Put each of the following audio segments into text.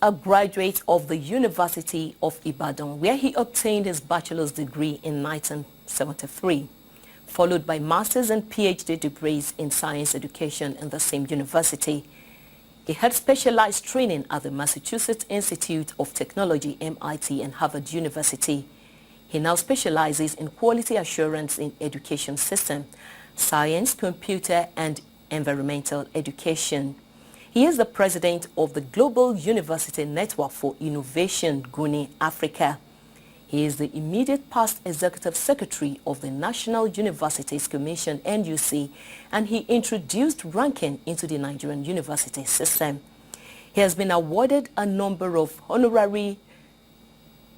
A graduate of the University of Ibadan, where he obtained his bachelor's degree in 1973, followed by master's and PhD degrees in science education in the same university. He had specialized training at the Massachusetts Institute of Technology, MIT, and Harvard University. He now specializes in quality assurance in education system, science, computer, and environmental education. He is the president of the Global University Network for Innovation, Guni, Africa. He is the immediate past executive secretary of the National Universities Commission, NUC, and he introduced ranking into the Nigerian university system. He has been awarded a number of honorary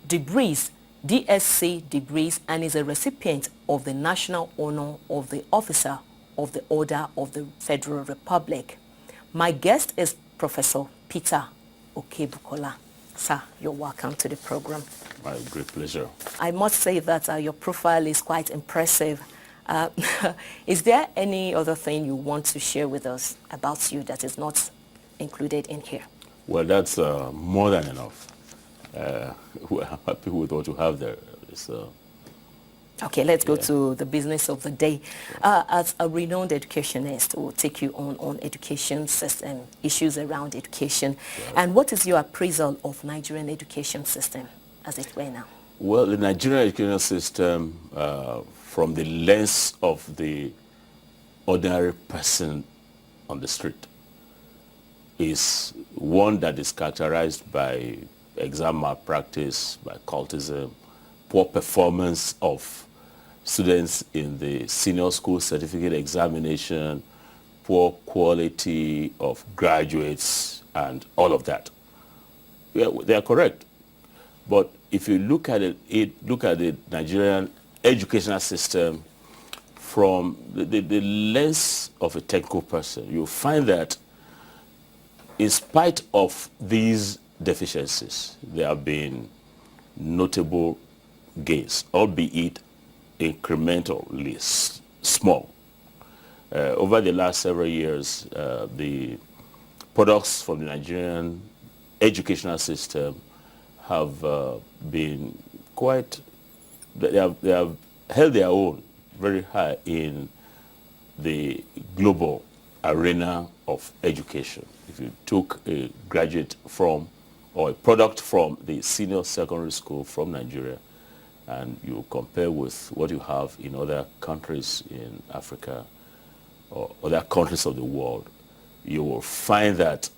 degrees, DSc degrees, and is a recipient of the National Honor of the Officer of the Order of the Federal Republic. My guest is Professor Peter Okebukola. Sir, you're welcome to the program. My great pleasure. I must say that your profile is quite impressive. Is there any other thing you want to share with us about you that is not included in here? Well, that's more than enough. We're happy with what you have there. Okay, let's go to the business of the day. As a renowned educationist, we'll take you on education system, issues around education. Right. And what is your appraisal of Nigerian education system as it were now? Well, the Nigerian education system, from the lens of the ordinary person on the street, is one that is characterized by exam malpractice, by cultism, poor performance of students in the senior school certificate examination, poor quality of graduates, and all of that. Yeah, they are correct. But if you look at look at the Nigerian educational system from the lens of a technical person, you'll find that in spite of these deficiencies, there have been notable gains, albeit incrementally small. Over the last several years, the products from the Nigerian educational system have been quite, they have held their own very high in the global arena of education. If you took a graduate from, or a product from the senior secondary school from Nigeria, and you compare with what you have in other countries in Africa or other countries of the world, you will find that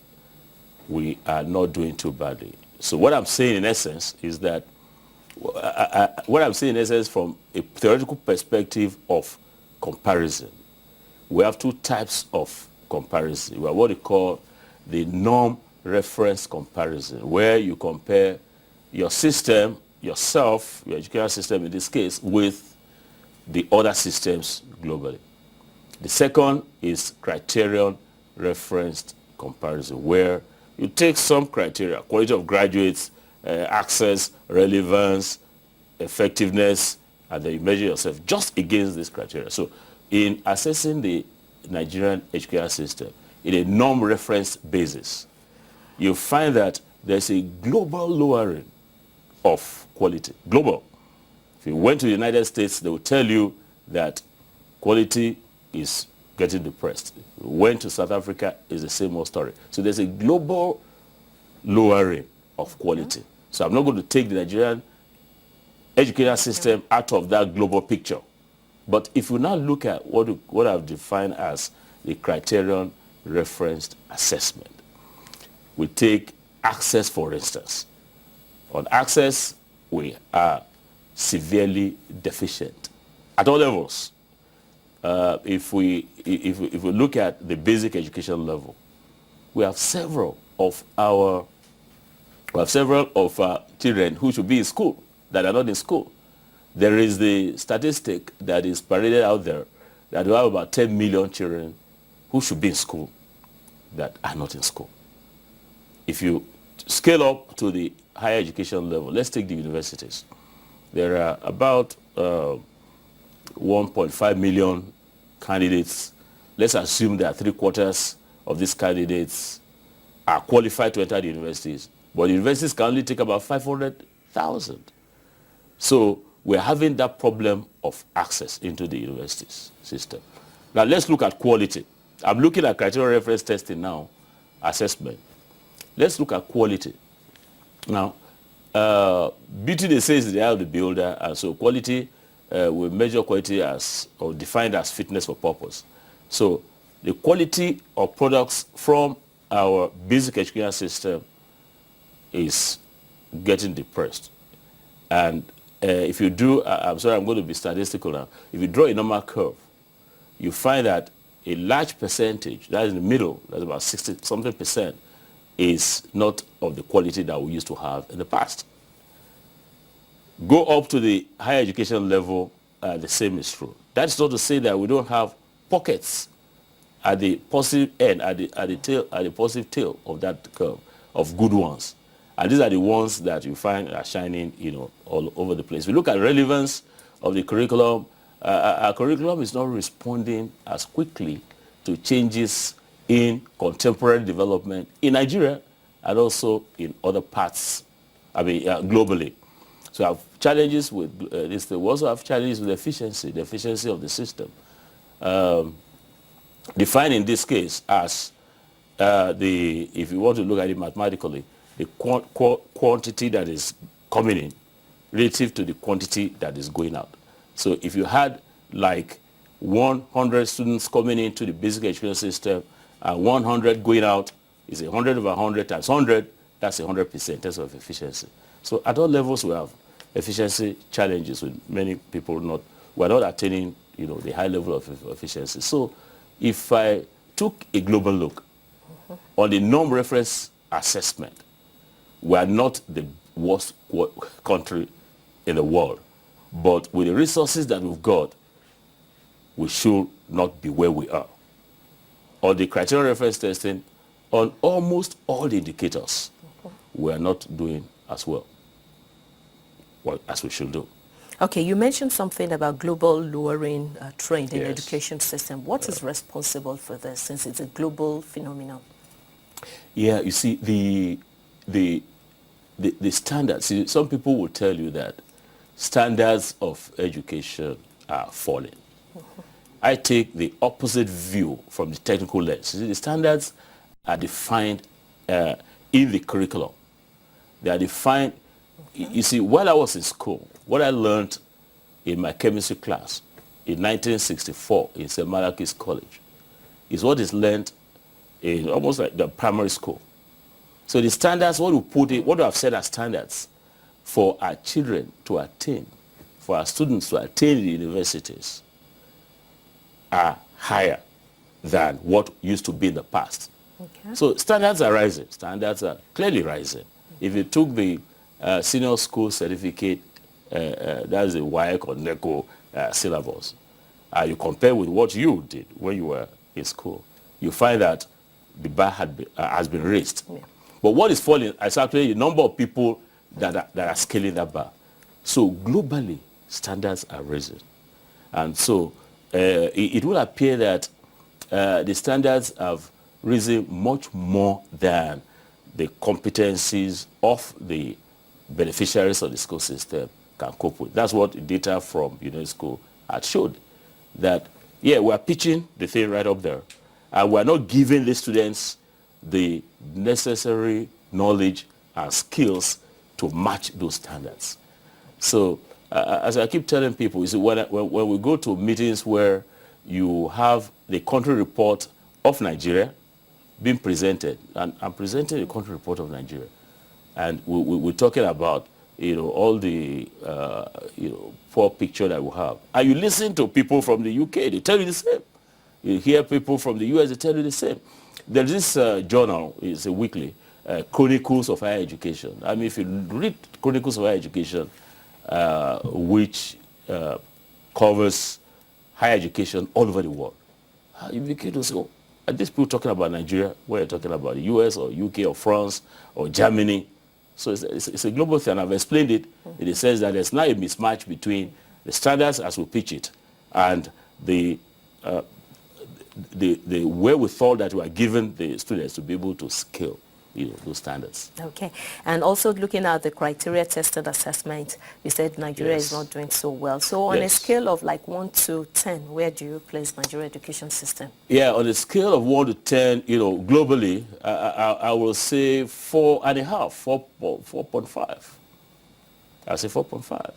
we are not doing too badly. So what I'm saying in essence is that, what I'm saying in essence from a theoretical perspective of comparison, we have two types of comparison. We have what we call the norm reference comparison, where you compare your system, yourself, your educational system in this case, with the other systems globally. The second is criterion referenced comparison, where you take some criteria, quality of graduates, access, relevance, effectiveness, and then you measure yourself just against this criteria. So in assessing the Nigerian educational system in a norm reference basis, you find that there's a global lowering of quality, global. If you went to the United States, they will tell you that quality is getting depressed. If you went to South Africa, it's the same old story. So there's a global lowering of quality. So I'm not going to take the Nigerian educational system out of that global picture. But if we now look at what I've defined as the criterion referenced assessment, we take access, for instance. On access, we are severely deficient at all levels. If we look at the basic education level, we have several of our children who should be in school that are not in school. There is the statistic that is paraded out there that we have about 10 million children who should be in school that are not in school. If you scale up to the higher education level, let's take the universities. There are about 1.5 million candidates. Let's assume that 3/4 of these candidates are qualified to enter the universities, but the universities can only take about 500,000. So we're having that problem of access into the universities system. Now let's look at quality. I'm looking at criteria reference testing now, assessment. Let's look at quality. Now, beauty, they say, is the eye of the beholder, and so quality, we measure quality as, or defined as fitness for purpose. So the quality of products from our basic education system is getting depressed. And if you do, I'm sorry, I'm going to be statistical now. If you draw a normal curve, you find that a large percentage, that is in the middle, that's about 60-something%, is not of the quality that we used to have in the past. Go up to the higher education level, the same is true. That's not to say that we don't have pockets at the positive end, at the positive tail of that curve, of good ones. And these are the ones that you find are shining, all over the place. We look at relevance of the curriculum. Our curriculum is not responding as quickly to changes in contemporary development in Nigeria and also in other parts, globally. So we have challenges with this. We also have challenges with efficiency, the efficiency of the system. Defined in this case as if you want to look at it mathematically, the quantity that is coming in relative to the quantity that is going out. So if you had like 100 students coming into the basic education system and 100 going out, is 100 over 100 times 100, that's 100% in terms of efficiency. So at all levels we have efficiency challenges with many people we're not attaining the high level of efficiency. So if I took a global look on the norm reference assessment, we are not the worst country in the world. But with the resources that we've got, we should not be where we are. On the criteria reference testing, on almost all the indicators, we are not doing as well as we should do. Okay, you mentioned something about global lowering trend in Yes. education system. What is responsible for this, since it's a global phenomenon? Yeah, you see, the standards, some people will tell you that standards of education are falling. I take the opposite view from the technical lens. The standards are defined in the curriculum. They are defined, you see, while I was in school, what I learned in my chemistry class in 1964 in St. Malachi's College is what is learned in almost like the primary school. So the standards, what we have set as standards for our children to attain, for our students to attain the universities, are higher than what used to be in the past. Okay. So standards are rising. Standards are clearly rising. If you took the senior school certificate, that's the WAEC or NECO syllabus, you compare with what you did when you were in school, you find that the bar has been raised. Yeah. But what is falling is actually the number of people that are scaling that bar. So globally, standards are rising. And so it will appear that the standards have risen much more than the competencies of the beneficiaries of the school system can cope with. That's what the data from UNESCO had showed, that, yeah, we're pitching the thing right up there, and we're not giving the students the necessary knowledge and skills to match those standards. So as I keep telling people, you see, when we go to meetings where you have the country report of Nigeria being presented, and I'm presenting the country report of Nigeria, and we're talking about, all the, poor picture that we have. And you listen to people from the UK, they tell you the same. You hear people from the US, they tell you the same. There's this journal, it's a weekly, Chronicles of Higher Education. I mean, if you read Chronicles of Higher Education, which covers higher education all over the world, you begin to say, oh, are these people talking about Nigeria? Where are talking about the US or UK or France or Germany? So it's a global thing. I've explained it in the sense that there's now a mismatch between the standards as we pitch it and the wherewithal that we are giving the students to be able to scale those standards. Okay. And also looking at the criteria tested assessment, you said Nigeria is not doing so well. So on a scale of like 1 to 10, where do you place Nigeria education system? Yeah, on a scale of 1 to 10, globally, I will say 4.5, 4.5. I'll say 4.5.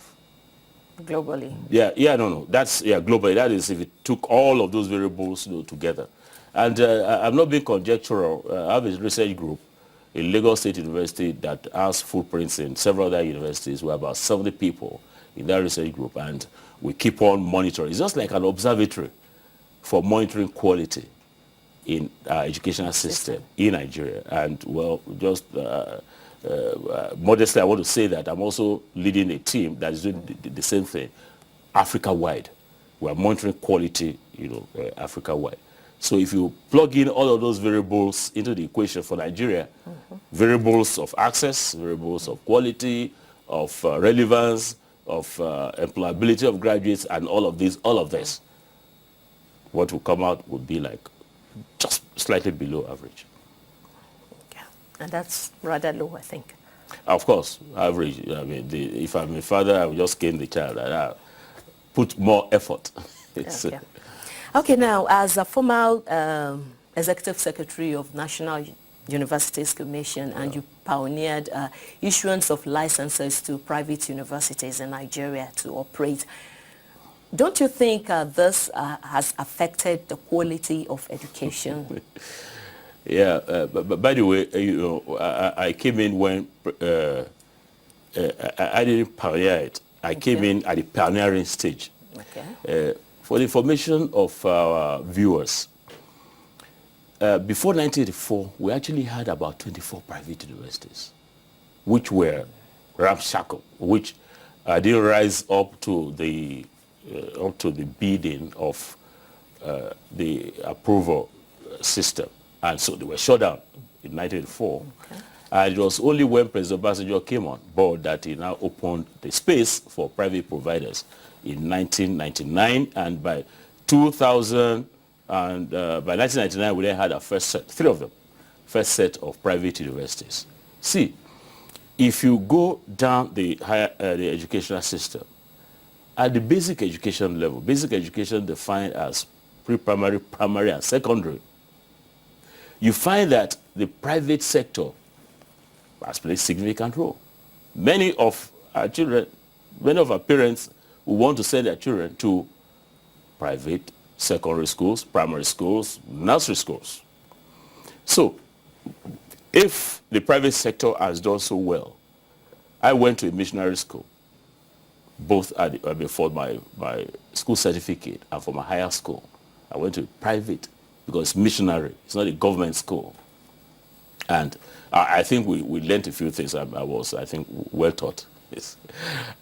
Globally? No. That's, globally. That is if it took all of those variables together. And I'm not being conjectural. I have a research group in Lagos State University that has footprints in several other universities. We're about 70 people in that research group, and we keep on monitoring. It's just like an observatory for monitoring quality in our educational system in Nigeria. And, well, just modestly, I want to say that I'm also leading a team that is doing the same thing, Africa-wide. We're monitoring quality, Africa-wide. So if you plug in all of those variables into the equation for Nigeria, variables of access, variables of quality, of relevance, of employability of graduates, and all of this, what will come out would be like just slightly below average. Yeah, and that's rather low, I think. Of course, average. I mean, if I'm a father, I will just cane the child and I'll put more effort. Okay, now, as a former Executive Secretary of National Universities Commission, and you pioneered issuance of licenses to private universities in Nigeria to operate, don't you think this has affected the quality of education? But by the way, I came in when I didn't pioneer it. I came in at the pioneering stage. For the information of our viewers, before 1984, we actually had about 24 private universities, which were ramshackle, which didn't rise up to the bidding of the approval system, and so they were shut down in 1984. And it was only when President Obasanjo came on board that he now opened the space for private providers in 1999, and by 2000 and by 1999 we then had our first set, 3 of them, first set of private universities. See, if you go down the educational system, at the basic education level, basic education defined as pre-primary, primary, and secondary, you find that the private sector has played a significant role. Many of our children, many of our parents who want to send their children to private secondary schools, primary schools, nursery schools. So, if the private sector has done so well, I went to a missionary school, both for my school certificate and for my higher school. I went to private because it's missionary. It's not a government school. And I think we learned a few things. I was, well taught. Yes.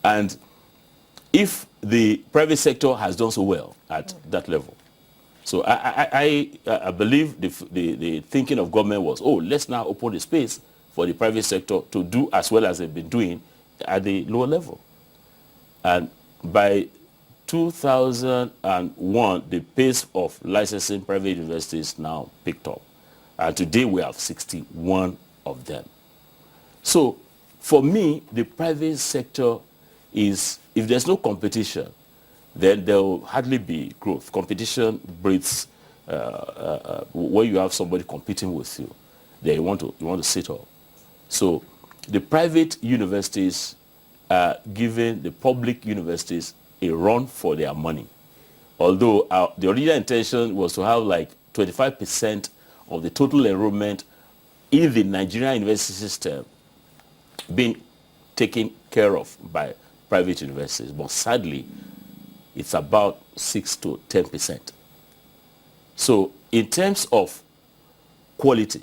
And if the private sector has done so well at that level, so I believe the thinking of government was, let's now open the space for the private sector to do as well as they've been doing at the lower level. And by 2001, the pace of licensing private universities now picked up. And today we have 61 of them. So for me, the private sector is if there's no competition, then there will hardly be growth. Competition breeds, when you have somebody competing with you, then you want to sit up. So the private universities are giving the public universities a run for their money. Although the original intention was to have like 25% of the total enrollment in the Nigerian university system being taken care of by private universities. But sadly, it's about 6 to 10%. So in terms of quality,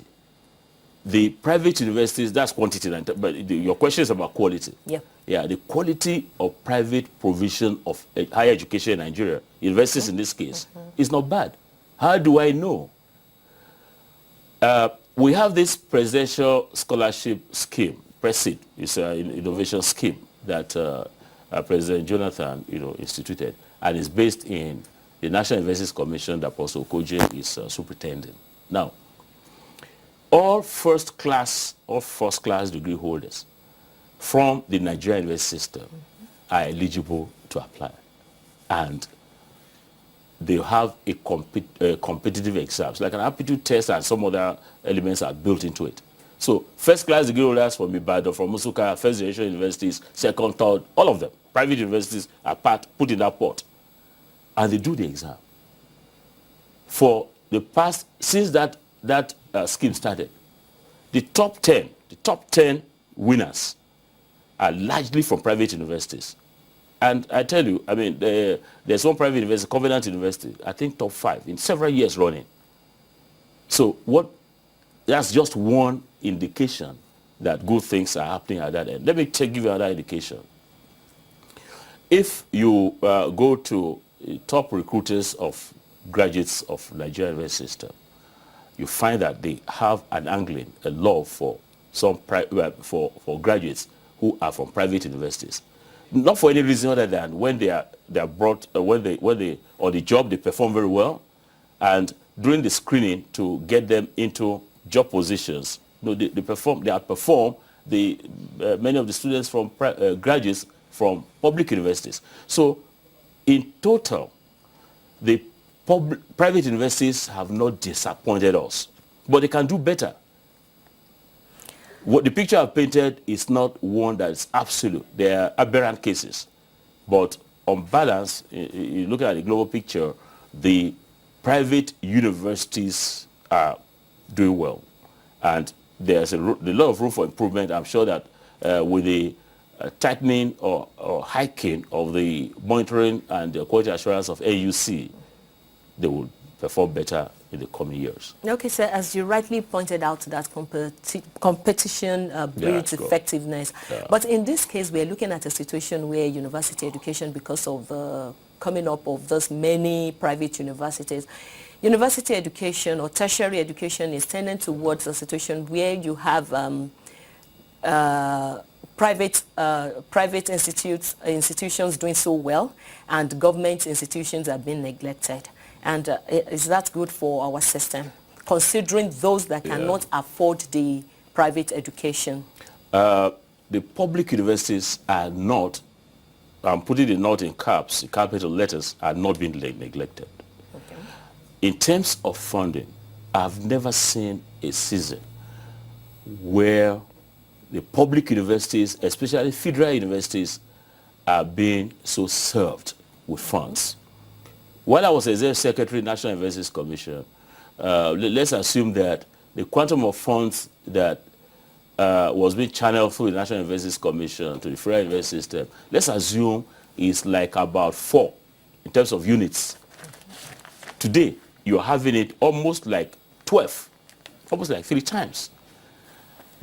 the private universities, that's quantity, but your question is about quality. Yeah. Yeah, the quality of private provision of higher education in Nigeria, universities in this case, is not bad. How do I know? We have this presidential scholarship scheme, PRESID. It's an innovation scheme that President Jonathan, instituted, and is based in the National Universities Commission that Professor Okoje is superintending. Now, all first-class degree holders from the Nigerian university system are eligible to apply, and they have a competitive exams, like an aptitude test, and some other elements are built into it. So first-class degree holders from Ibadan, from Musuka, first-generation universities, second, third, all of them, private universities are put in that pot, and they do the exam. For the past, since that scheme started, the top 10 winners are largely from private universities. And I tell you, I mean, there's one private university, Covenant University, I think top 5 in several years running. So that's just one indication that good things are happening at that end. Let me give you another indication. If you go to top recruiters of graduates of Nigerian university system, you find that they have an angling, a love for for graduates who are from private universities. Not for any reason other than when they are brought, when they on the job, they perform very well, and during the screening to get them into job positions, they outperform many of the students from graduates from public universities. So in total, the private universities have not disappointed us, but they can do better. What the picture I've painted is not one that is absolute. There are aberrant cases. But on balance, you look at the global picture, the private universities are doing well. And there's a lot of room for improvement. I'm sure that with the tightening or hiking of the monitoring and the quality assurance of AUC, they will perform better in the coming years. Okay, sir, as you rightly pointed out, that competition breeds effectiveness. Yeah. But in this case, we're looking at a situation where university education, because of the coming up of those many private universities, university education or tertiary education is tending towards a situation where you have private institutions doing so well, and government institutions are being neglected. And is that good for our system, considering those that cannot afford the private education? The public universities are not, I'm putting the not in caps, capital letters, are not being neglected. Okay. In terms of funding, I've never seen a season where the public universities, especially federal universities, are being so served with funds. While I was Executive Secretary, National Universities Commission, let's assume that the quantum of funds that was being channeled through the National Universities Commission to the federal university system, let's assume is like about 4 in terms of units. Today, you're having it almost like 12, almost like 3 times.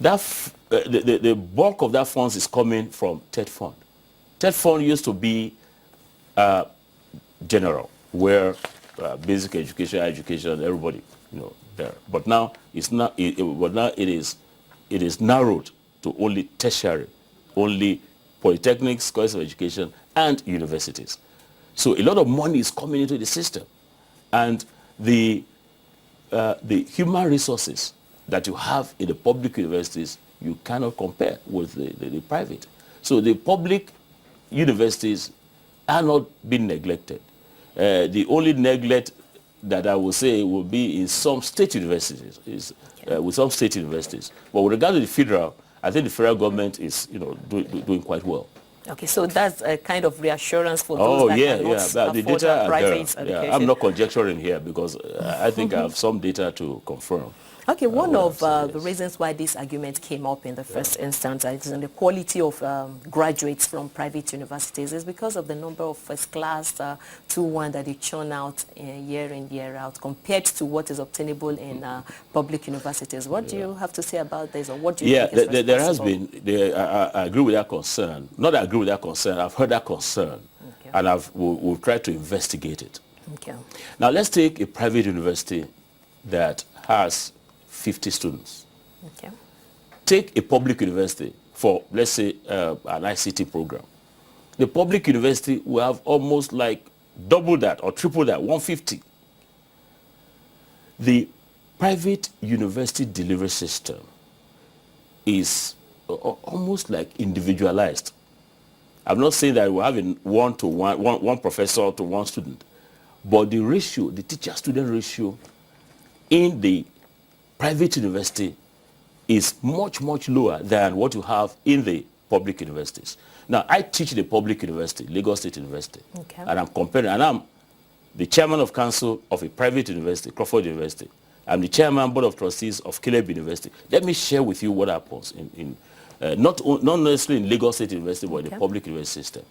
That the bulk of that funds is coming from TED Fund. TED Fund used to be general, where basic education, everybody, there. But now it's not. But now it is narrowed to only tertiary, only polytechnics, colleges of education, and universities. So a lot of money is coming into the system, and the human resources that you have in the public universities, you cannot compare with the private. So the public universities are not being neglected. The only neglect that I would say will be in some state universities, with some state universities. But with regard to the federal, I think the federal government is, doing quite well. Okay, so that's a kind of reassurance for those Oh, that yeah, cannot yeah. But the afford data a are private there. education. Yeah, I'm not conjecturing here because I think I have some data to confirm. Okay, one of the yes. reasons why this argument came up in the first instance is in the quality of graduates from private universities is because of the number of first class 2-1 that they churn out year in, year out compared to what is obtainable in public universities. What do you have to say about this, or what do you think is responsible? There has been, I agree with that concern. Not that I agree with that concern, I've heard that concern, Okay. and we've tried to investigate it. Okay. Now let's take a private university that has 50 students. Okay. Take a public university for, let's say, an ICT program. The public university will have almost like double that or triple that, 150. The private university delivery system is almost like individualized. I'm not saying that we're having one professor to one student, but the ratio, the teacher-student ratio in the private university is much, much lower than what you have in the public universities. Now, I teach the public university, Lagos State University, Okay. and I'm comparing, and I'm the chairman of council of a private university, Crawford University. I'm the chairman board of trustees of Caleb University. Let me share with you what happens not necessarily in Lagos State University, but in the public university system.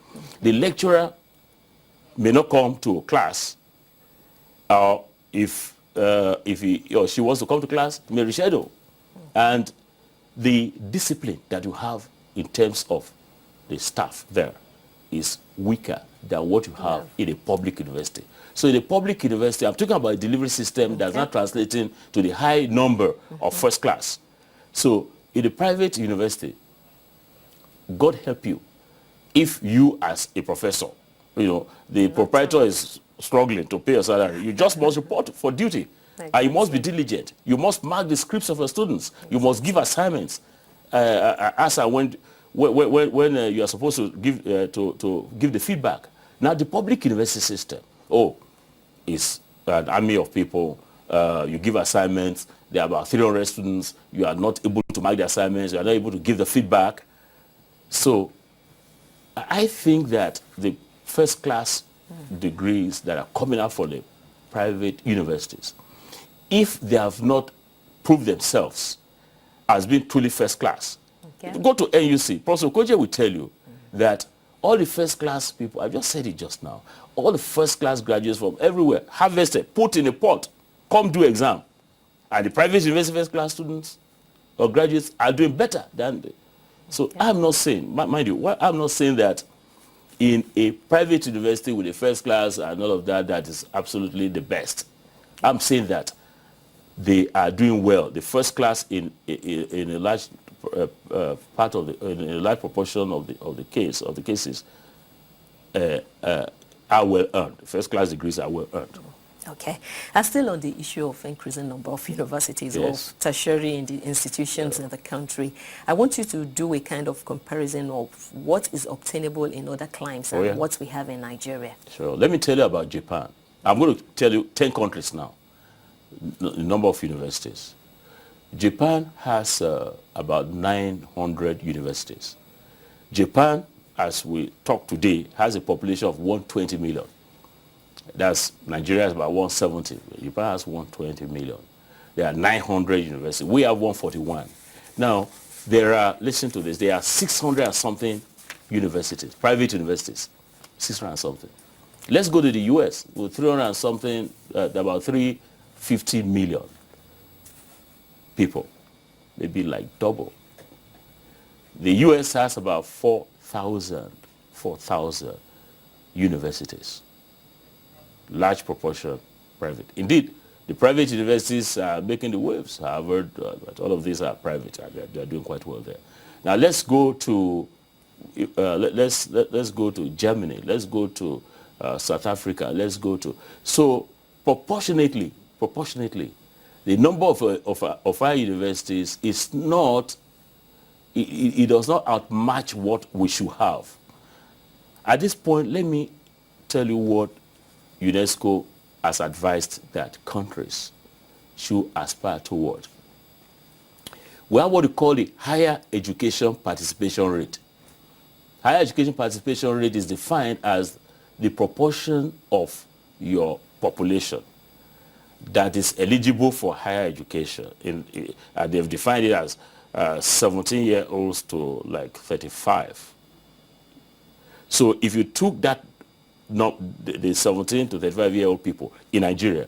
The lecturer may not come to class, or if he or she wants to come to class, may reschedule. And the discipline that you have in terms of the staff there is weaker than what you have in a public university. So in a public university, I'm talking about a delivery system that's not translating to the high number of first class. So in a private university, God help you, if you as a professor, the proprietor is struggling to pay your salary, you just must report for duty. And you must be diligent. You must mark the scripts of your students. You must give assignments as and when you are supposed to give the feedback. Now the public university system, is an army of people. You give assignments. There are about 300 students. You are not able to mark the assignments. You are not able to give the feedback. So I think that the first class degrees that are coming out for the private universities, if they have not proved themselves as being truly first class, go to NUC. Professor Koje will tell you that all the first class people, I just said it just now, all the first class graduates from everywhere, harvested, put in a pot, come do exam. And the private university first class students or graduates are doing better than they. So I'm not saying, mind you, I'm not saying that in a private university with a first class and all of that, that is absolutely the best. I'm saying that they are doing well. The first class in a large part of in a large proportion of the cases are well earned. First class degrees are well earned. Okay. And still on the issue of increasing number of universities, Yes. of tertiary institutions in the country, I want you to do a kind of comparison of what is obtainable in other climes and what we have in Nigeria. Sure. Let me tell you about Japan. I'm going to tell you 10 countries now, the number of universities. Japan has about 900 universities. Japan, as we talk today, has a population of 120 million. That's Nigeria is about 170. Japan has 120 million. There are 900 universities. We have 141. Now, listen to this, there are 600 and something universities, private universities, 600 and something. Let's go to the US with 300 and something, about 350 million people, maybe like double. The US has about 4,000 universities. Large proportion private. Indeed, the private universities are making the waves. Harvard, but all of these are private. They are doing quite well there. Now let's go to let's go to Germany. Let's go to South Africa. Let's go to proportionately, the number of our universities is not. It does not outmatch what we should have. At this point, let me tell you what UNESCO has advised that countries should aspire toward. We have what we call the higher education participation rate. Higher education participation rate is defined as the proportion of your population that is eligible for higher education. They've defined it as 17-year-olds to like 35. So if you took that, not the 17 to 35-year-old people in Nigeria,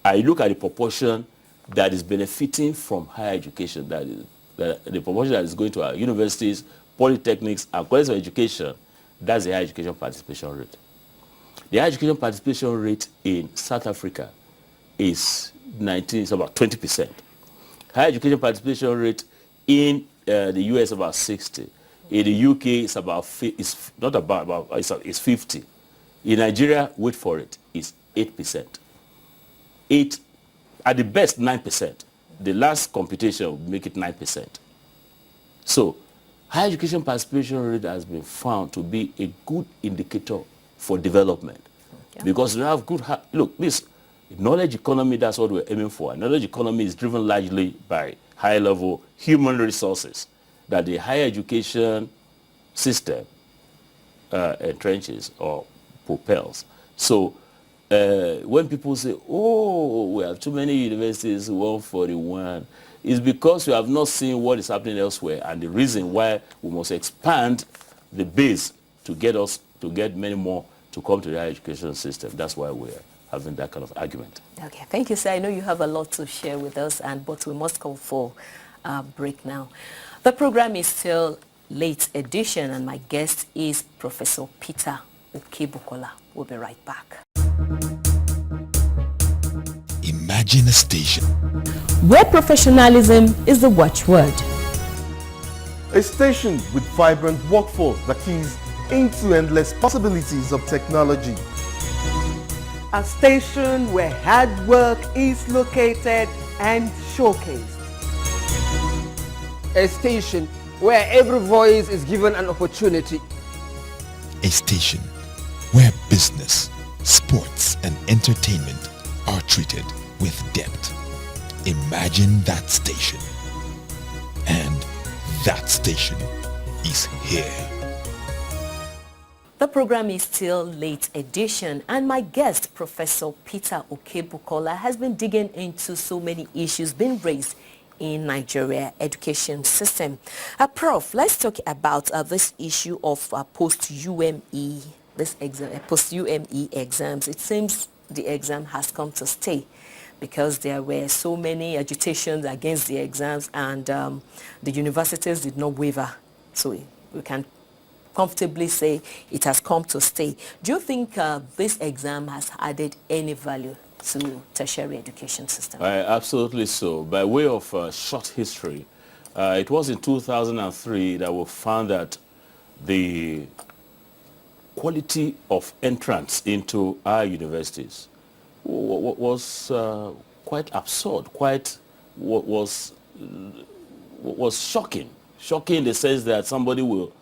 I look at the proportion that is benefiting from higher education, that is the proportion that is going to our universities, polytechnics, and colleges of education, that's the higher education participation rate. The higher education participation rate in South Africa is about 20%. Higher education participation rate in the US is about 60. In the UK, it's 50. In Nigeria, wait for it, is 8%. At the best, 9%. The last computation will make it 9%. So, higher education participation rate has been found to be a good indicator for development. Okay. Because you have good, look, this knowledge economy, that's what we're aiming for. Knowledge economy is driven largely by high-level human resources that the higher education system entrenches or propels. So when people say, oh, we have too many universities, 141, it's because we have not seen what is happening elsewhere, and the reason why we must expand the base to get many more to come to the higher education system. That's why we're having that kind of argument. Okay, thank you, sir. I know you have a lot to share with us, but we must call for a break now. The program is still late edition, and my guest is Professor Peter Okebukola. We'll be right back. Imagine a station where professionalism is the watchword. A station with vibrant workforce that keys into endless possibilities of technology. A station where hard work is located and showcased. A station where every voice is given an opportunity. A station where business, sports and entertainment are treated with depth. Imagine that station. And that station is here. The program is still late edition, and my guest, Professor Peter Okebukola, has been digging into so many issues being raised in Nigeria education system. Prof, let's talk about this issue of post-UME, post-UME exams. It seems the exam has come to stay because there were so many agitations against the exams, and the universities did not waver. So we can comfortably say it has come to stay. Do you think this exam has added any value to tertiary education system? Absolutely so. By way of short history, it was in 2003 that we found that the quality of entrance into our universities was quite absurd, was shocking. Shocking in the sense that somebody will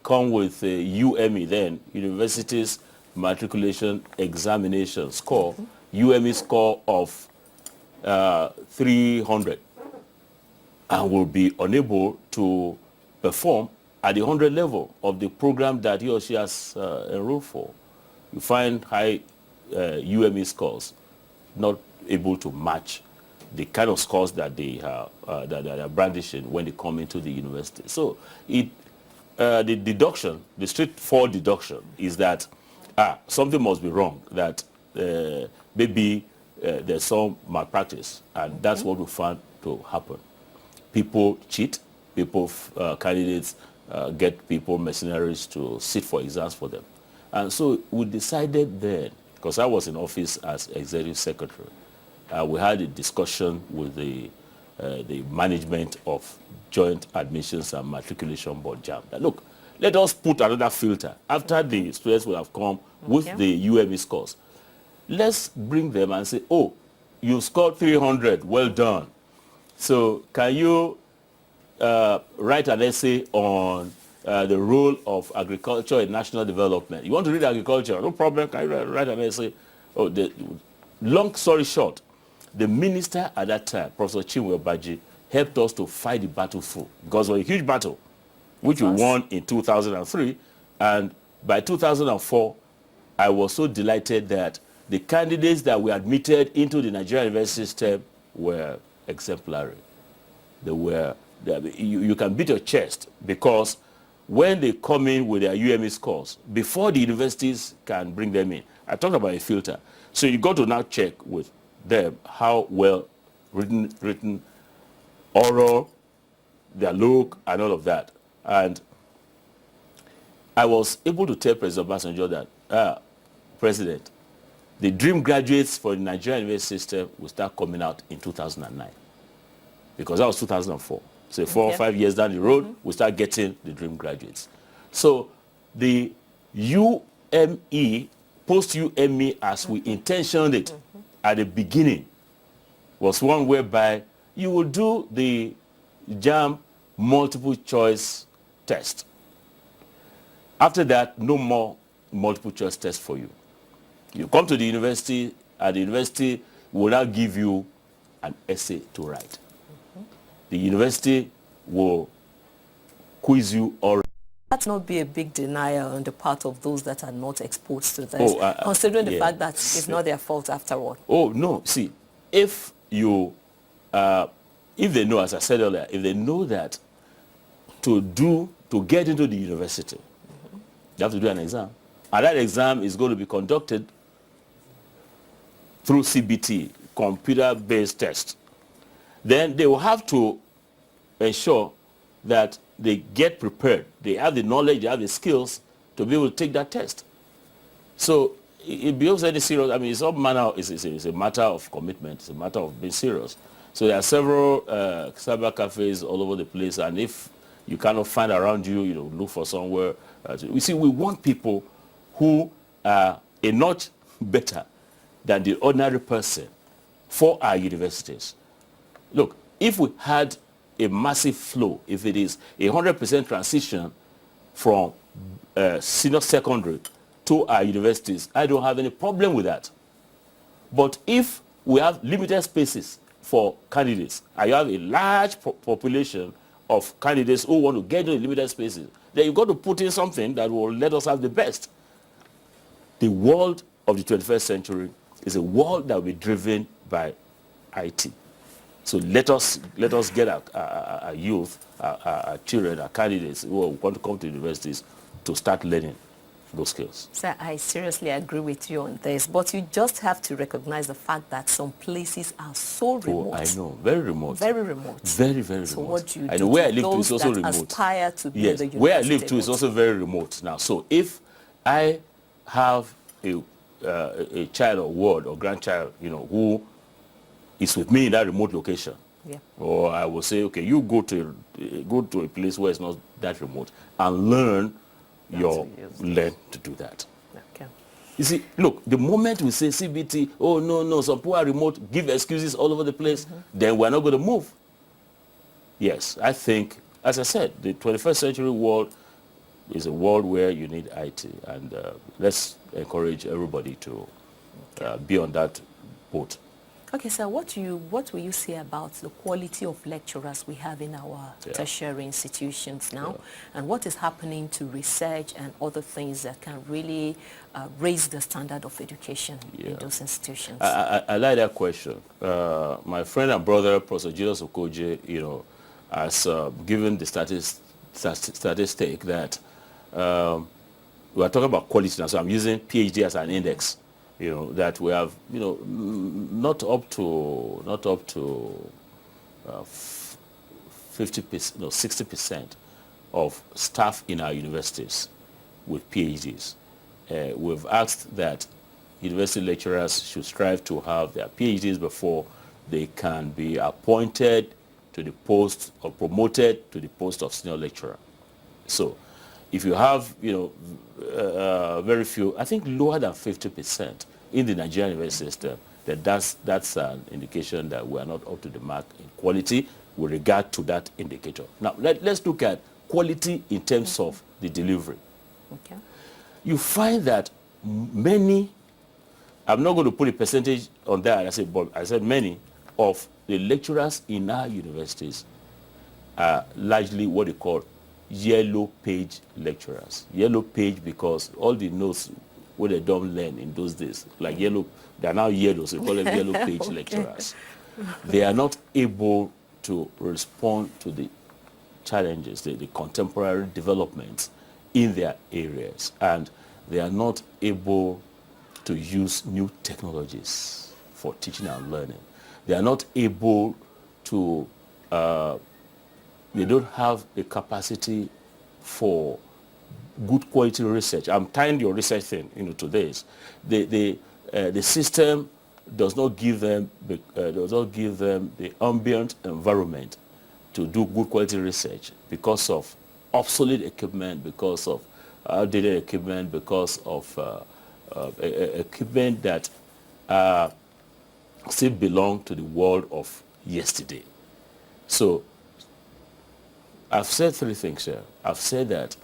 come with a UME then, Universities Matriculation Examination score, UME score of 300, and will be unable to perform at the 100 level of the program that he or she has enrolled for. You find high UME scores not able to match the kind of scores that they are brandishing when they come into the university. So the deduction, the straightforward deduction is that something must be wrong, that maybe there's some malpractice, and that's what we found to happen. People cheat, candidates get people, mercenaries, to sit for exams for them. And so we decided then, because I was in office as executive secretary, we had a discussion with the management of Joint Admissions and Matriculation Board, JAM. That, look, let us put another filter. After the students will have come with the UME scores, let's bring them and say, oh, you scored 300, well done. So can you write an essay on the role of agriculture in national development. You want to read agriculture, no problem, can you write an essay? Oh, long story short, the minister at that time, Professor Chinwe Obaji, helped us to fight the battle through, because it was a huge battle, which we won in 2003. And by 2004, I was so delighted that the candidates that were admitted into the Nigerian university system were exemplary. You can beat your chest, because when they come in with their UME scores, before the universities can bring them in, I talked about a filter. So you got to now check with them how well written, oral, their look, and all of that. And I was able to tell President Obasanjo that, President, the dream graduates for the Nigerian university system will start coming out in 2009. Because that was 2004. So 4 or 5 years down the road, we start getting the dream graduates. So the UME, post-UME, as we intentioned it at the beginning, was one whereby you will do the JAMB multiple choice test. After that, no more multiple choice test for you. You come to the university, and the university will now give you an essay to write. The university will quiz you or That not be a big denial on the part of those that are not exposed to this, considering the fact that it's not their fault after all. Oh, no. See, if they know, as I said earlier, if they know that to get into the university, you have to do an exam. And that exam is going to be conducted through CBT, computer-based test. Then they will have to ensure that they get prepared. They have the knowledge, they have the skills to be able to take that test. So it becomes very serious. I mean, it's a matter of commitment. It's a matter of being serious. So there are several cyber cafes all over the place, and if you cannot find around you, look for somewhere. We want people who are a notch better than the ordinary person for our universities. Look, if we had a massive flow, if it is 100% transition from senior secondary to our universities, I don't have any problem with that. But if we have limited spaces for candidates, and you have a large population of candidates who want to get into the limited spaces, then you've got to put in something that will let us have the best. The world of the 21st century is a world that will be driven by IT. So let us get our youth, our children, our candidates who want to come to universities to start learning those skills. Sir, I seriously agree with you on this, but you just have to recognize the fact that some places are so remote. Oh, I know, very remote. Very remote. Very, very so remote. What do you do? I know where I live to is also remote. Aspire to be yes, the where I live to is also very remote now. So if I have a child or ward or grandchild, who is with me in that remote location, or I will say, okay, you go to a place where it's not that remote and learn to do that. Okay. You see, look, the moment we say CBT, oh no, some people are remote, give excuses all over the place, then we're not going to move. Yes, I think, as I said, the 21st century world is a world where you need IT, and let's encourage everybody to be on that boat. Okay, sir, what will you say about the quality of lecturers we have in our tertiary institutions now, and what is happening to research and other things that can really raise the standard of education in those institutions? I like that question. My friend and brother, Professor Julius Okoje, has given the statistic that we are talking about quality now, so I'm using PhD as an index. That we have, not up to 50%, 60% of staff in our universities with PhDs. We've asked that university lecturers should strive to have their PhDs before they can be appointed to the post or promoted to the post of senior lecturer. So if you have, very few, I think lower than 50% in the Nigerian university system, that's an indication that we are not up to the mark in quality with regard to that indicator. Now, let's look at quality in terms of the delivery. Okay. You find that many, I'm not going to put a percentage on that, I said many of the lecturers in our universities are largely what they call yellow page lecturers. Yellow page because all the notes what they don't learn in those days, like yellow, they are now yellow, so we call them yellow page lecturers. They are not able to respond to the challenges, the contemporary developments in their areas, and they are not able to use new technologies for teaching and learning. They are not able to, they don't have the capacity for good quality research. I'm tying your research thing to this. The system does not give them the ambient environment to do good quality research because of obsolete equipment, because of outdated equipment, because of equipment that still belong to the world of yesterday. So I've said three things here. I've said that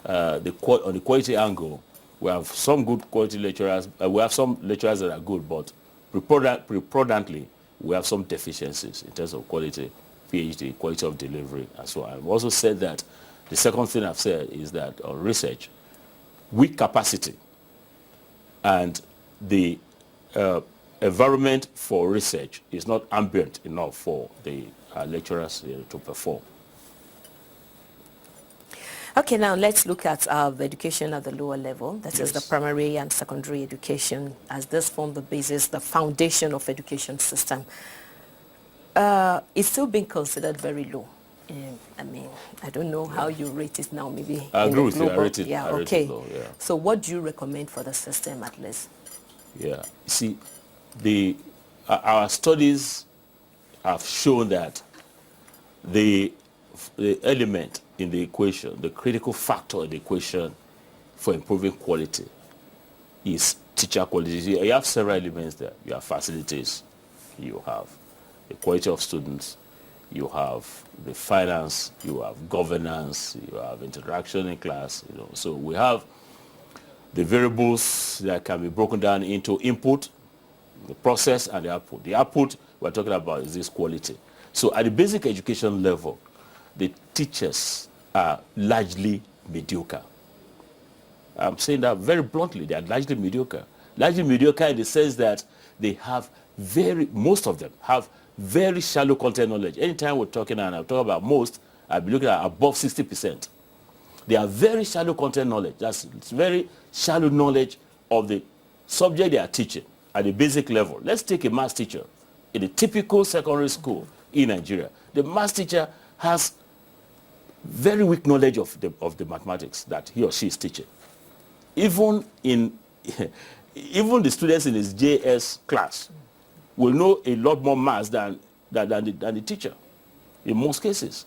on the quality angle, we have some good quality lecturers. We have some lecturers that are good, but preponderantly, we have some deficiencies in terms of quality, PhD, quality of delivery, and so on. I've also said that the second thing I've said is that on research, weak capacity and the environment for research is not ambient enough for the lecturers to perform. Okay, now let's look at the education at the lower level. That is the Yes. primary and secondary education, as this form the basis, the foundation of education system. It's still being considered very low. I mean, I don't know how you rate it now, maybe. I in agree the with you. I global- rate it. Yeah, I rate okay. it low, yeah. So what do you recommend for the system at least? Yeah. You see, our studies have shown that the element in the equation, the critical factor in the equation for improving quality is teacher quality. You have several elements there. You have facilities, you have the quality of students, you have the finance, you have governance, you have interaction in class. So we have the variables that can be broken down into input, the process, and the output. The output we're talking about is this quality. So at the basic education level, the teachers are largely mediocre. I'm saying that very bluntly. They are largely mediocre. Largely mediocre in the sense that they have most of them have very shallow content knowledge. Anytime we're talking, and I'm talking about most, I'll be looking at above 60%. They have very shallow content knowledge. It's very shallow knowledge of the subject they are teaching at the basic level. Let's take a maths teacher in a typical secondary school in Nigeria. The maths teacher has very weak knowledge of the mathematics that he or she is teaching. Even the students in his JS class will know a lot more maths than the teacher in most cases.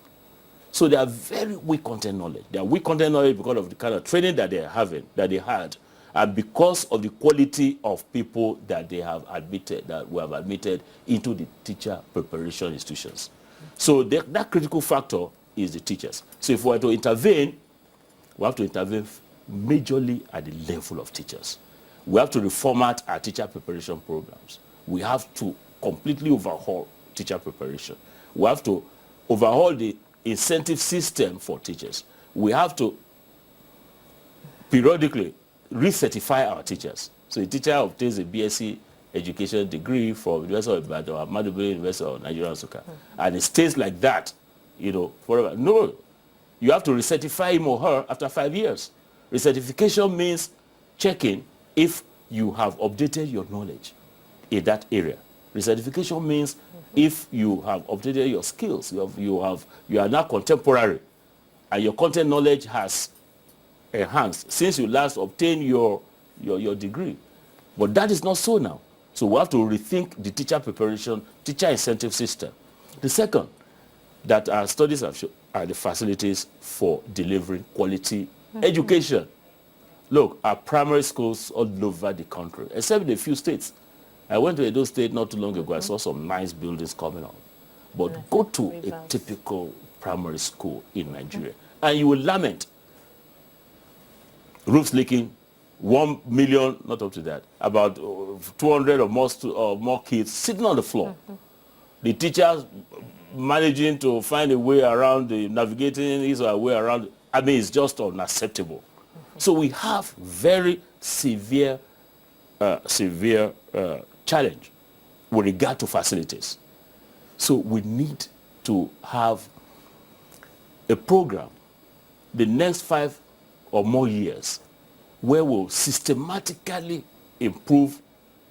So they are very weak content knowledge. They are weak content knowledge because of the kind of training that they had, and because of the quality of people that we have admitted into the teacher preparation institutions. So that critical factor is the teachers. So if we were to intervene, we have to intervene majorly at the level of teachers. We have to reformat our teacher preparation programs. We have to completely overhaul teacher preparation. We have to overhaul the incentive system for teachers. We have to periodically recertify our teachers. So a teacher obtains a BSc education degree from the University of Ibadan or Madubele University of Nigerian Nsukka, and it stays like that, forever. No, you have to recertify him or her after 5 years. Recertification means checking if you have updated your knowledge in that area. Recertification means if you have updated your skills, you are now contemporary, and your content knowledge has enhanced since you last obtained your degree. But that is not so now. So we have to rethink the teacher preparation, teacher incentive system. The second that our studies have shown are the facilities for delivering quality education. Look, our primary schools all over the country, except in a few states. I went to Edo State not too long ago. I saw some nice buildings coming up. But go to a typical primary school in Nigeria. And you will lament. Roofs leaking, 1 million, not up to that, about 200 or more kids sitting on the floor. The teachers managing to find a way around, navigating his or her way around. I mean, it's just unacceptable. So we have very severe challenge with regard to facilities. So we need to have a program the next 5 or more years where we'll systematically improve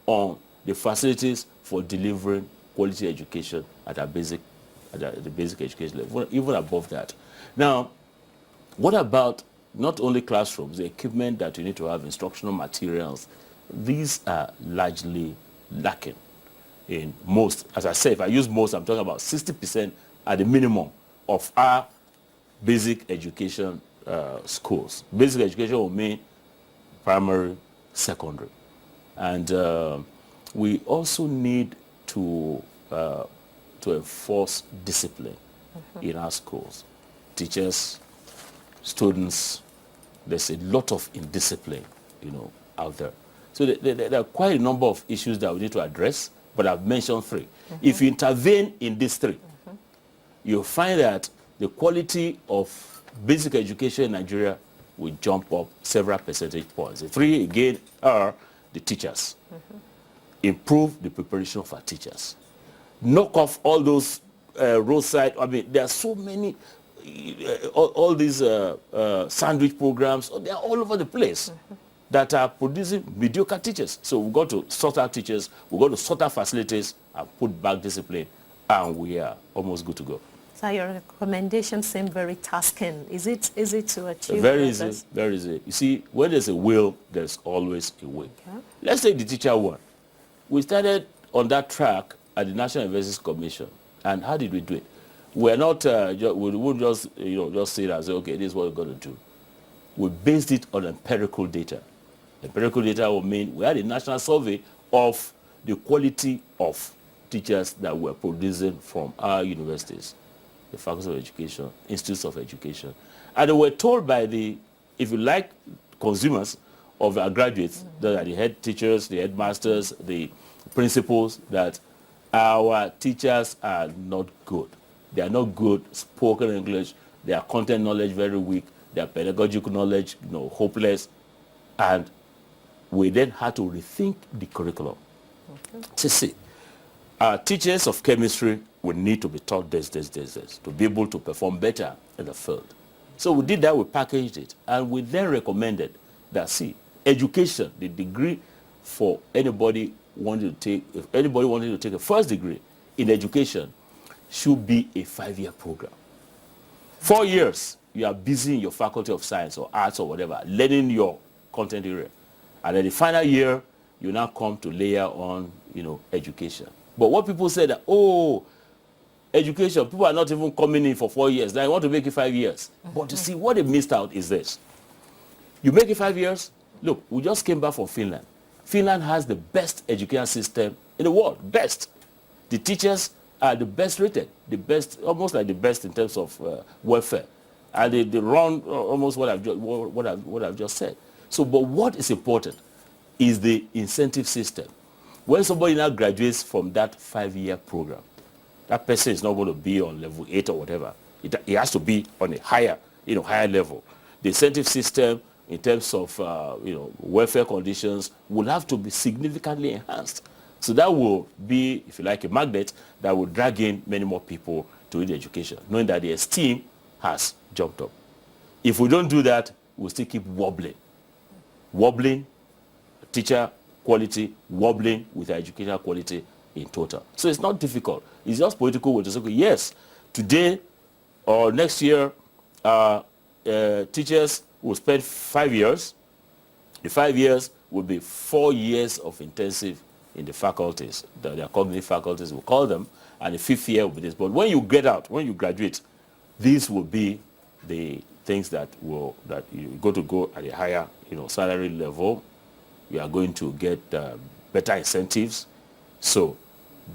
on the facilities for delivering quality education at the basic education level, even above that. Now, what about not only classrooms, the equipment that you need to have, instructional materials? These are largely lacking in most. As I say, if I use most, I'm talking about 60% at the minimum of our basic education schools. Basic education will mean primary, secondary. And we also need to enforce discipline in our schools. Teachers, students, there's a lot of indiscipline, out there. So there are quite a number of issues that we need to address, but I've mentioned 3. If you intervene in these 3, you'll find that the quality of basic education in Nigeria will jump up several percentage points. The 3 again are the teachers. Improve the preparation of our teachers. Knock off all those roadside, there are so many, all these sandwich programs, they are all over the place that are producing mediocre teachers. So we've got to sort out teachers, we've got to sort out facilities and put back discipline, and we are almost good to go. So your recommendations seem very tasking. Is it to achieve? Very easy, very easy. You see, when there's a will, there's always a way. Okay. Let's take the teacher one. We started on that track at the National Universities Commission. And how did we do it? We're not, we wouldn't just say that, okay, this is what we're going to do. We based it on empirical data. Empirical data will mean we had a national survey of the quality of teachers that we're producing from our universities, the faculty of education, institutes of education. And they were told by the, if you like, consumers of our graduates, that are the head teachers, the headmasters, the principals, that our teachers are not good. They are not good spoken English. Their content knowledge very weak. Their pedagogical knowledge, hopeless. And we then had to rethink the curriculum. To see, our teachers of chemistry will need to be taught this, to be able to perform better in the field. So we did that, we packaged it, and we then recommended that, see, education, the degree for anybody wanting to take, if anybody wanted to take a first degree in education, should be a 5-year program. 4 years, you are busy in your faculty of science or arts or whatever, learning your content area. And then the final year, you now come to layer on, education. But what people say that, education, people are not even coming in for 4 years. Now you want to make it 5 years. But you see, what they missed out is this. You make it 5 years. Look, we just came back from Finland. Finland has the best education system in the world. Best. The teachers are the best rated. The best, almost like the best in terms of welfare. And they run almost what I've just said. So, but what is important is the incentive system. When somebody now graduates from that 5-year program, that person is not going to be on level 8 or whatever. It has to be on a higher level. The incentive system in terms of, welfare conditions will have to be significantly enhanced. So that will be, if you like, a magnet that will drag in many more people to the education, knowing that the esteem has jumped up. If we don't do that, we'll still keep wobbling. Wobbling, teacher quality, wobbling with our educational quality in total. So it's not difficult. It's just political will to say, yes, today or next year, teachers will spend 5 years. The 5 years will be 4 years of intensive in the faculties, the cognitive faculties will call them, and the 5th year will be this. But when you get out, when you graduate, these will be the things that you're going to go at a higher, salary level. You are going to get better incentives. So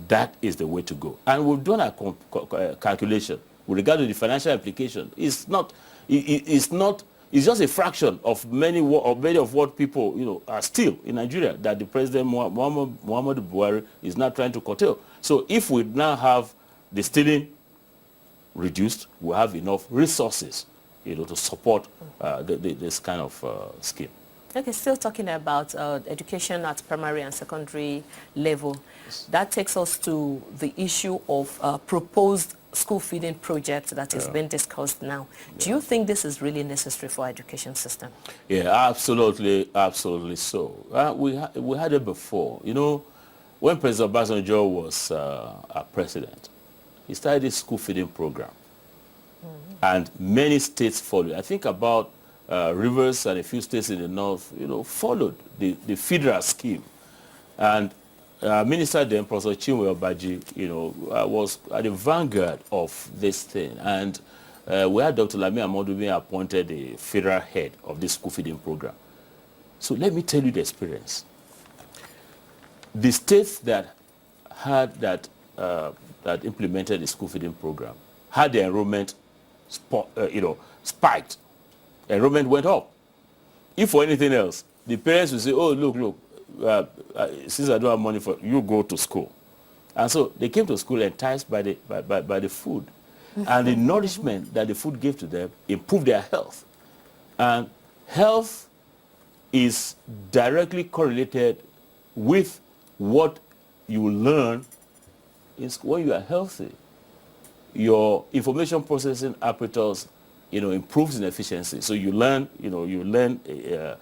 that is the way to go. And we've done a calculation with regard to the financial implication. It's not, It's not. It's just a fraction of many of what people are still in Nigeria that the President Muhammadu Buhari is now trying to curtail. So if we now have the stealing reduced, we have enough resources to support this kind of scheme. Okay, still talking about education at primary and secondary level. Yes. That takes us to the issue of proposed school feeding project that is being discussed now. Yeah. Do you think this is really necessary for our education system? Yeah, absolutely so. We had it before. When President Obasanjo was a president, he started this school feeding program. Mm-hmm. And many states followed. I think about Rivers and a few states in the north, followed the federal scheme. And Minister then, Professor Chinwe Obaji, was at the vanguard of this thing. And we had Dr. Lami Amodu being appointed the federal head of this school feeding program. So let me tell you the experience. The states that had that implemented the school feeding program had the enrollment spiked. Enrollment went up. If for anything else, the parents will say, oh, look, since I don't have money for you, go to school. And so they came to school enticed by the food. And the nourishment that the food gave to them improved their health. And health is directly correlated with what you learn in school. When you are healthy, your information processing apparatus improves in efficiency. So you learn a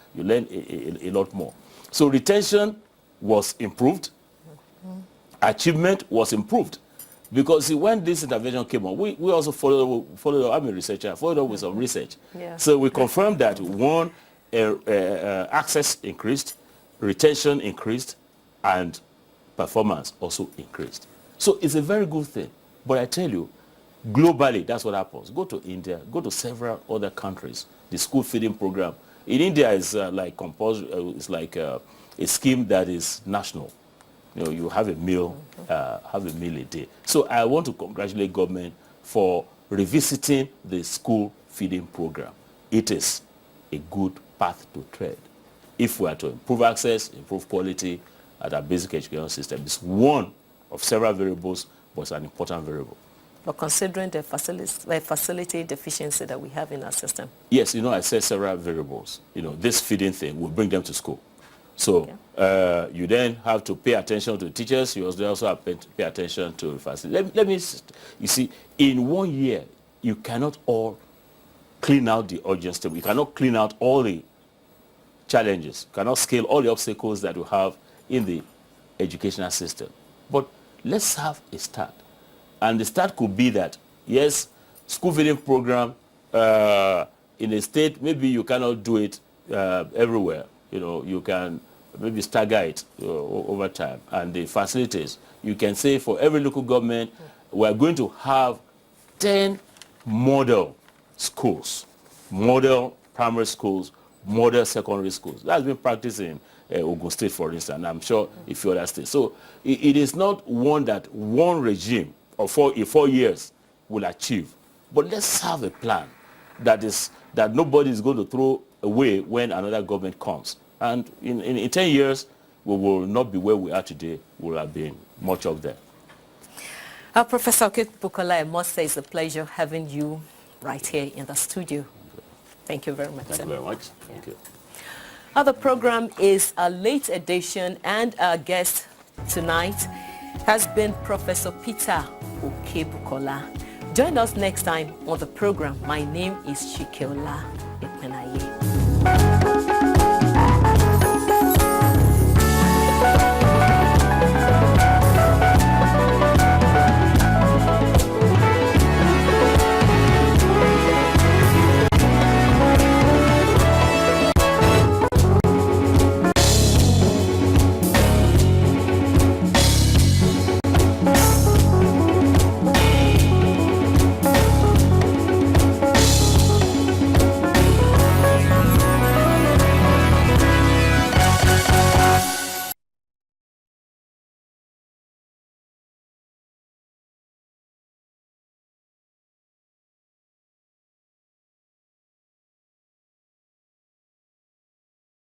lot more. So retention was improved. Achievement was improved. Because when this intervention came on, we also followed up, I'm a researcher, followed up with some research. Yeah. So we confirmed that one, access increased, retention increased, and performance also increased. So it's a very good thing. But I tell you, globally, that's what happens. Go to India, go to several other countries. The school feeding program in India is like compulsory. It's like a scheme that is national. You have a meal, a day. So I want to congratulate government for revisiting the school feeding program. It is a good path to tread. If we are to improve access, improve quality at our basic education system, it's one of several variables, but it's an important variable. But considering the facility deficiency that we have in our system. Yes, I said several variables. This feeding thing will bring them to school. So you then have to pay attention to the teachers. You also have to pay attention to the facility. Let me, you see, in 1 year, you cannot all clean out the urgent state. You cannot clean out all the challenges. You cannot scale all the obstacles that you have in the educational system. But let's have a start. And the start could be that, yes, school feeding program in a state, maybe you cannot do it everywhere. You can maybe stagger it over time. And the facilities, you can say for every local government, we're going to have 10 model schools, model primary schools, model secondary schools. That's been practiced in Ogun State, for instance, and I'm sure a few other states. So it is not one that one regime of 4 years will achieve. But let's have a plan that nobody is going to throw away when another government comes. And in 10 years, we will not be where we are today. We will have been much of there. Professor Okebukola, I must say it's a pleasure having you right here in the studio. Thank you very much. Thank you very much. Thank you. The program is a late edition, and our guest tonight has been Professor Peter Okebukola. Join us next time on the program. My name is Chikeola Ekpenaye.